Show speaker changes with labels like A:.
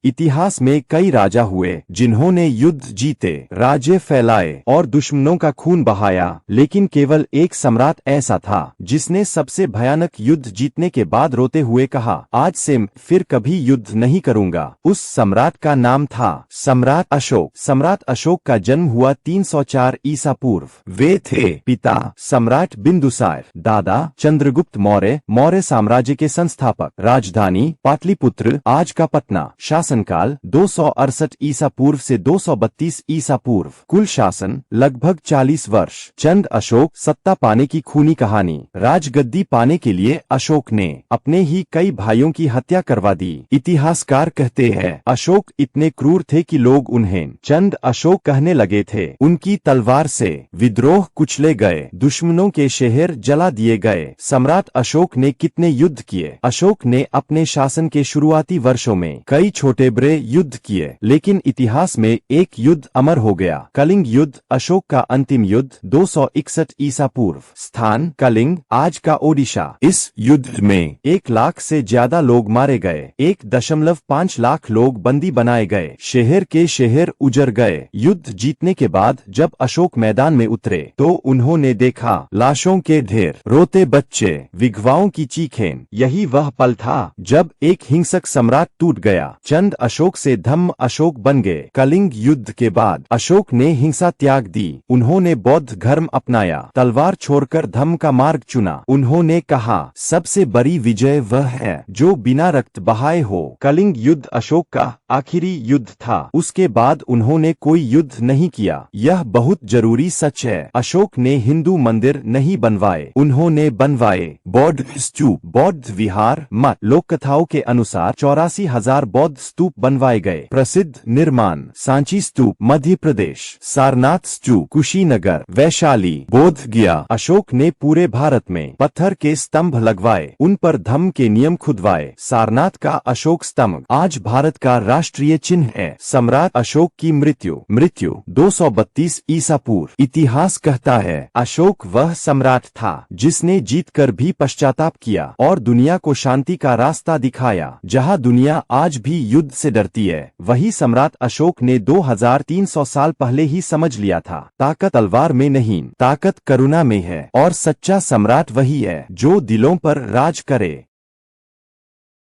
A: इतिहास में कई राजा हुए जिन्होंने युद्ध जीते, राज्य फैलाए और दुश्मनों का खून बहाया, लेकिन केवल एक सम्राट ऐसा था जिसने सबसे भयानक युद्ध जीतने के बाद रोते हुए कहा, आज से फिर कभी युद्ध नहीं करूंगा। उस सम्राट का नाम था सम्राट अशोक। सम्राट अशोक का जन्म हुआ 304 ईसा पूर्व। वे थे पिता सम्राट बिंदुसार, दादा चंद्रगुप्त मौर्य, मौर्य साम्राज्य के संस्थापक। राजधानी पाटलिपुत्र, आज का पटना। शासनकाल 268 ईसा पूर्व से 232 ईसा पूर्व। कुल शासन लगभग 40 वर्ष। चंद अशोक सत्ता पाने की खूनी कहानी। राजगद्दी पाने के लिए अशोक ने अपने ही कई भाइयों की हत्या करवा दी। इतिहासकार कहते हैं अशोक इतने क्रूर थे कि लोग उन्हें चंद अशोक कहने लगे थे। उनकी तलवार से विद्रोह कुचले गए, दुश्मनों के शहर जला दिए गए। सम्राट अशोक ने कितने युद्ध किए? अशोक ने अपने शासन के शुरुआती वर्षों में कई छोटे बड़े युद्ध किए, लेकिन इतिहास में एक युद्ध अमर हो गया, कलिंग युद्ध। अशोक का अंतिम युद्ध 261 ईसा पूर्व। स्थान कलिंग, आज का ओडिशा। इस युद्ध में 1 लाख से ज्यादा लोग मारे गए, 1.5 लाख लोग बंदी बनाए गए, शहर के शहर उजड़ गए। युद्ध जीतने के बाद जब अशोक मैदान में उतरे तो उन्होंने देखा लाशों के ढेर, रोते बच्चे, विधवाओं की चीखें। यही वह पल था जब एक हिंसक सम्राट टूट गया। चंद अशोक से धम्म अशोक बन गए। कलिंग युद्ध के बाद अशोक ने हिंसा त्याग दी। उन्होंने बौद्ध धर्म अपनाया, तलवार छोड़कर धम्म का मार्ग चुना। उन्होंने कहा, सबसे बड़ी विजय वह है जो बिना रक्त बहाए हो। कलिंग युद्ध अशोक का आखिरी युद्ध था। उसके बाद उन्होंने कोई युद्ध नहीं किया। यह बहुत जरूरी सच है। अशोक ने हिंदू मंदिर नहीं बनवाए, उन्होंने बनवाए बौद्ध स्तूप, बौद्ध विहार, मठ। लोक कथाओं के अनुसार 84,000 बौद्ध स्तूप बनवाए गए। प्रसिद्ध निर्माण सांची स्तूप मध्य प्रदेश, सारनाथ स्तूप कुशीनगर, वैशाली, बोध गया। अशोक ने पूरे भारत में पत्थर के स्तंभ लगवाए, उन पर धम्म के नियम खुदवाए। सारनाथ का अशोक स्तंभ आज भारत का राष्ट्रीय चिन्ह है। सम्राट अशोक की मृत्यु 232 ईसा पूर्व। इतिहास कहता है अशोक वह सम्राट था जिसने जीतकर भी पश्चाताप किया और दुनिया को शांति का रास्ता दिखाया। जहां दुनिया आज भी युद्ध से डरती है, वही सम्राट अशोक ने 2300 साल पहले ही समझ लिया था, ताकत तलवार में नहीं, ताकत करुणा में है। और सच्चा सम्राट वही है जो दिलों पर राज करे।